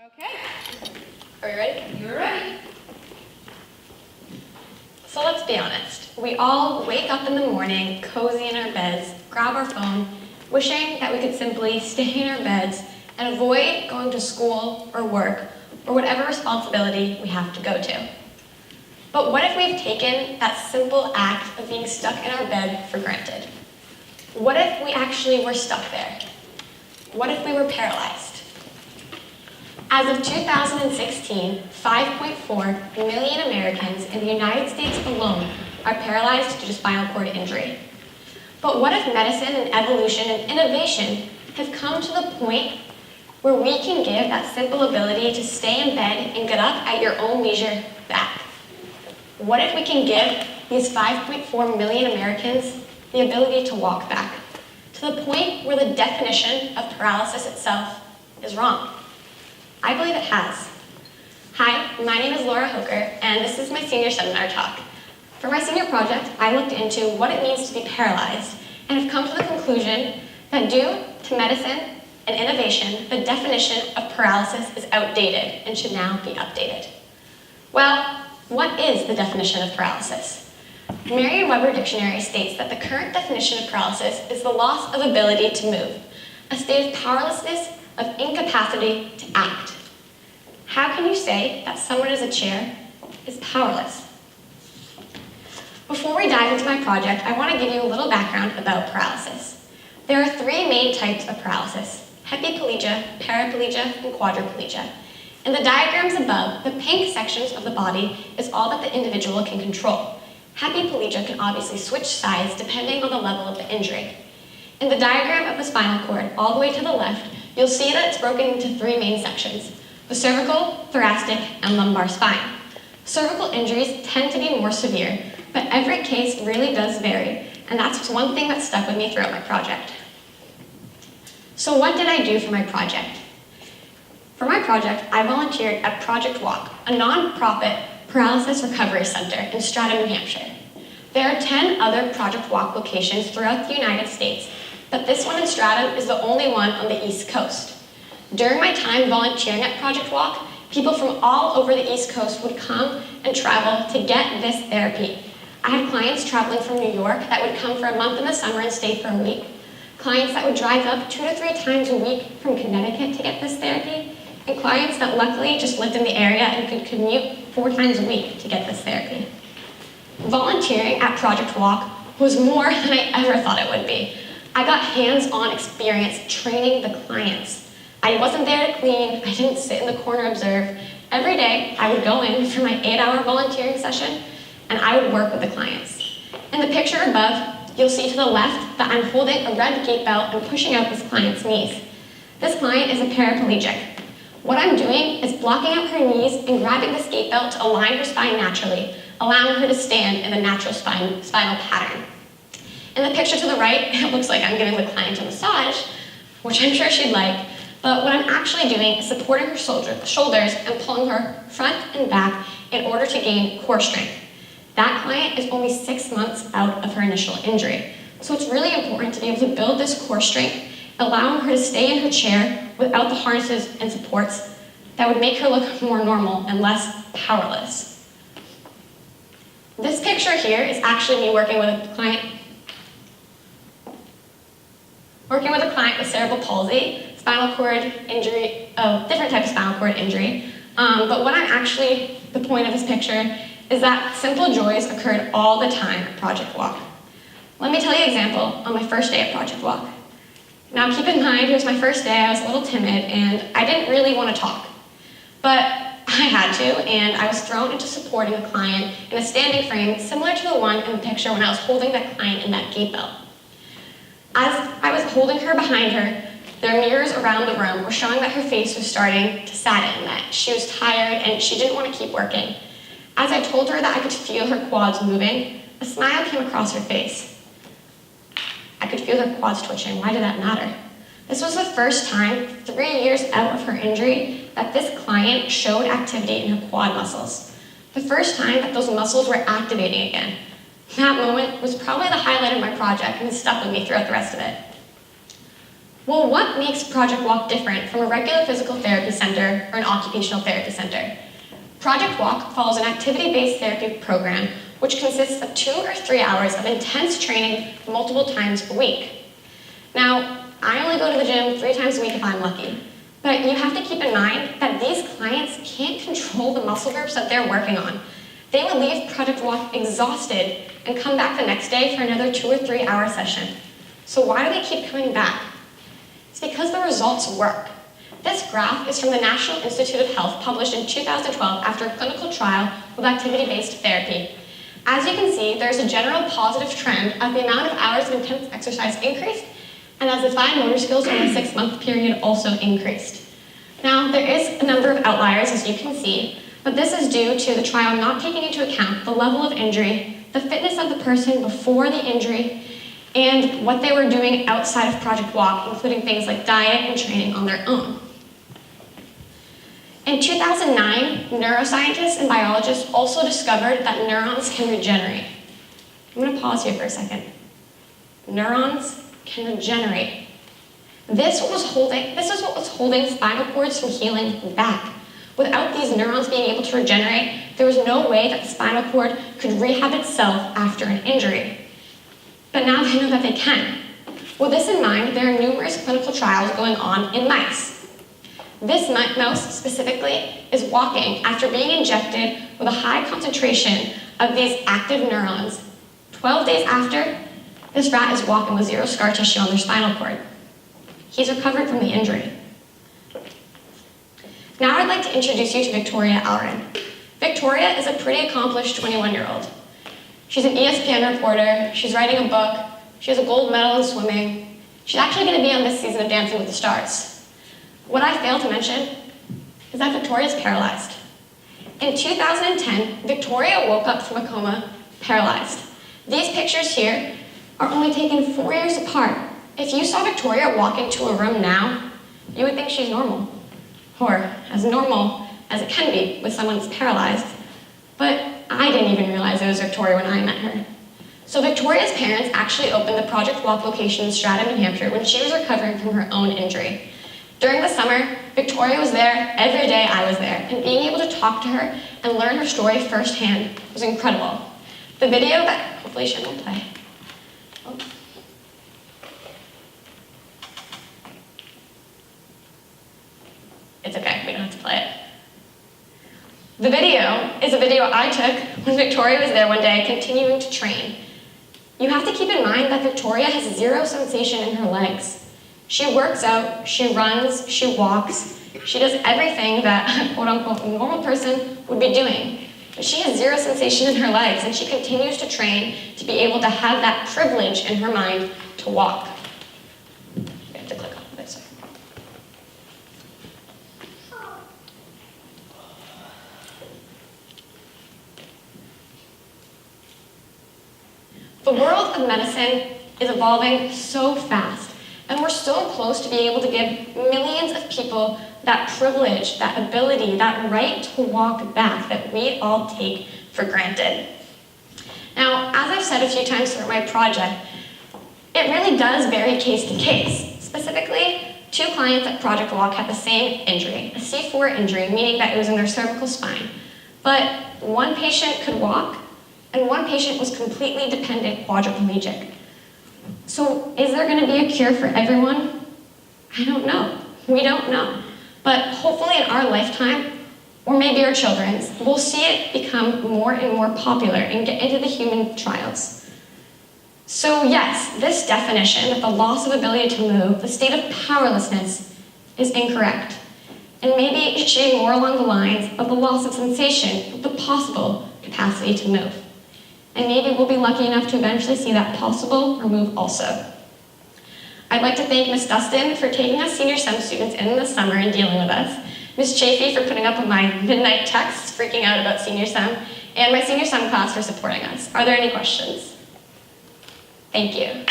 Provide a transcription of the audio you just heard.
Okay. Are we ready? You're ready. So let's be honest. We all wake up in the morning, cozy in our beds, grab our phone, wishing that we could simply stay in our beds and avoid going to school or work or whatever responsibility we have to go to. But what if we've taken that simple act of being stuck in our bed for granted? What if we actually were stuck there? What if we were paralyzed? As of 2016, 5.4 million Americans in the United States alone are paralyzed due to spinal cord injury. But what if medicine and evolution and innovation have come to the point where we can give that simple ability to stay in bed and get up at your own leisure back? What if we can give these 5.4 million Americans the ability to walk back, to the point where the definition of paralysis itself is wrong? I believe it has. Hi, my name is Hoeker, and this is my senior seminar talk. For my senior project, I looked into what it means to be paralyzed and have come to the conclusion that due to medicine and innovation, the definition of paralysis is outdated and should now be updated. Well, what is the definition of paralysis? Merriam-Webber Dictionary states that the current definition of paralysis is the loss of ability to move, a state of powerlessness, of incapacity to act. How can you say that someone in a chair is powerless? Before we dive into my project, I want to give you a little background about paralysis. There are three main types of paralysis: hemiplegia, paraplegia, and quadriplegia. In the diagrams above, the pink sections of the body is all that the individual can control. Hemiplegia can obviously switch sides depending on the level of the injury. In the diagram of the spinal cord, all the way to the left, you'll see that it's broken into three main sections: the cervical, thoracic, and lumbar spine. Cervical injuries tend to be more severe, but every case really does vary, and that's one thing that stuck with me throughout my project. So what did I do for my project? For my project, I volunteered at Project Walk, a non-profit paralysis recovery center in Stratham, New Hampshire. There are 10 other Project Walk locations throughout the United States, but this one in Stratham is the only one on the East Coast. During my time volunteering at Project Walk, people from all over the East Coast would come and travel to get this therapy. I had clients traveling from New York that would come for a month in the summer and stay for a week, clients that would drive up 2 to 3 times a week from Connecticut to get this therapy, and clients that luckily just lived in the area and could commute 4 times a week to get this therapy. Volunteering at Project Walk was more than I ever thought it would be. I got hands-on experience training the clients. I wasn't there to clean, I didn't sit in the corner observe. Every day, I would go in for my 8-hour volunteering session, and I would work with the clients. In the picture above, you'll see to the left that I'm holding a red gait belt and pushing out this client's knees. This client is a paraplegic. What I'm doing is blocking out her knees and grabbing this gait belt to align her spine naturally, allowing her to stand in the natural spinal pattern. In the picture to the right, it looks like I'm giving the client a massage, which I'm sure she'd like, but what I'm actually doing is supporting her shoulders and pulling her front and back in order to gain core strength. That client is only 6 months out of her initial injury, so it's really important to be able to build this core strength, allowing her to stay in her chair without the harnesses and supports that would make her look more normal and less powerless. This picture here is actually me working with a client with cerebral palsy, spinal cord injury, different type of spinal cord injury. But the point of this picture is that simple joys occurred all the time at Project Walk. Let me tell you an example on my first day at Project Walk. Now keep in mind, it was my first day, I was a little timid, and I didn't really want to talk. But I had to, and I was thrown into supporting a client in a standing frame similar to the one in the picture when I was holding that client in that gait belt. As I was holding her behind her, the mirrors around the room were showing that her face was starting to sadden, that she was tired and she didn't want to keep working. As I told her that I could feel her quads moving, a smile came across her face. I could feel her quads twitching. Why did that matter? This was the first time, 3 years out of her injury, that this client showed activity in her quad muscles. The first time that those muscles were activating again. That moment was probably the highlight of my project and stuck with me throughout the rest of it. Well, what makes Project Walk different from a regular physical therapy center or an occupational therapy center? Project Walk follows an activity-based therapy program which consists of 2 or 3 hours of intense training multiple times a week. Now, I only go to the gym 3 times a week if I'm lucky, but you have to keep in mind that these clients can't control the muscle groups that they're working on. They would leave Project Walk exhausted and come back the next day for another 2 or 3 hour session. So why do they keep coming back? It's because the results work. This graph is from the National Institute of Health, published in 2012 after a clinical trial with activity-based therapy. As you can see, there's a general positive trend as the amount of hours of intense exercise increased, and as the fine motor skills over a 6-month period also increased. Now, there is a number of outliers, as you can see, but this is due to the trial not taking into account the level of injury, the fitness of the person before the injury, and what they were doing outside of Project Walk, including things like diet and training on their own. In 2009, neuroscientists and biologists also discovered that neurons can regenerate. I'm going to pause here for a second. Neurons can regenerate. This is what was holding spinal cords from healing back. Without these neurons being able to regenerate, there was no way that the spinal cord could rehab itself after an injury. But now they know that they can. With this in mind, there are numerous clinical trials going on in mice. This mouse specifically is walking after being injected with a high concentration of these active neurons. 12 days after, this rat is walking with 0 scar tissue on their spinal cord. He's recovered from the injury. Now I'd like to introduce you to Victoria Alren. Victoria is a pretty accomplished 21-year-old. She's an ESPN reporter, she's writing a book, she has a gold medal in swimming. She's actually going to be on this season of Dancing with the Stars. What I failed to mention is that Victoria is paralyzed. In 2010, Victoria woke up from a coma paralyzed. These pictures here are only taken 4 years apart. If you saw Victoria walk into a room now, you would think she's normal, or as normal as it can be with someone who's paralyzed. But I didn't even realize it was Victoria when I met her. So Victoria's parents actually opened the Project Walk location in Stratham, New Hampshire when she was recovering from her own injury. During the summer, Victoria was there every day I was there, and being able to talk to her and learn her story firsthand was incredible. The video that, hopefully she won't play. Oh. It's okay, we don't have to play it. The video is a video I took when Victoria was there one day continuing to train. You have to keep in mind that Victoria has 0 sensation in her legs. She works out, she runs, she walks, she does everything that a quote-unquote normal person would be doing. But she has 0 sensation in her legs, and she continues to train to be able to have that privilege in her mind to walk. You have to click off of it, sorry. The world of medicine is evolving so fast, and we're so close to being able to give millions of people that privilege, that ability, that right to walk back that we all take for granted. Now, as I've said a few times throughout my project, it really does vary case to case. Specifically, 2 clients at Project Walk had the same injury, a C4 injury, meaning that it was in their cervical spine. But one patient could walk, and one patient was completely dependent quadriplegic. So is there going to be a cure for everyone? I don't know. We don't know. But hopefully in our lifetime, or maybe our children's, we'll see it become more and more popular and get into the human trials. So yes, this definition, that the loss of ability to move, the state of powerlessness, is incorrect. And maybe it should be more along the lines of the loss of sensation, of the possible capacity to move. And maybe we'll be lucky enough to eventually see that possible or move also. I'd like to thank Ms. Dustin for taking us senior SEM students in the summer and dealing with us, Ms. Chafee for putting up with my midnight texts freaking out about senior SEM, and my senior SEM class for supporting us. Are there any questions? Thank you.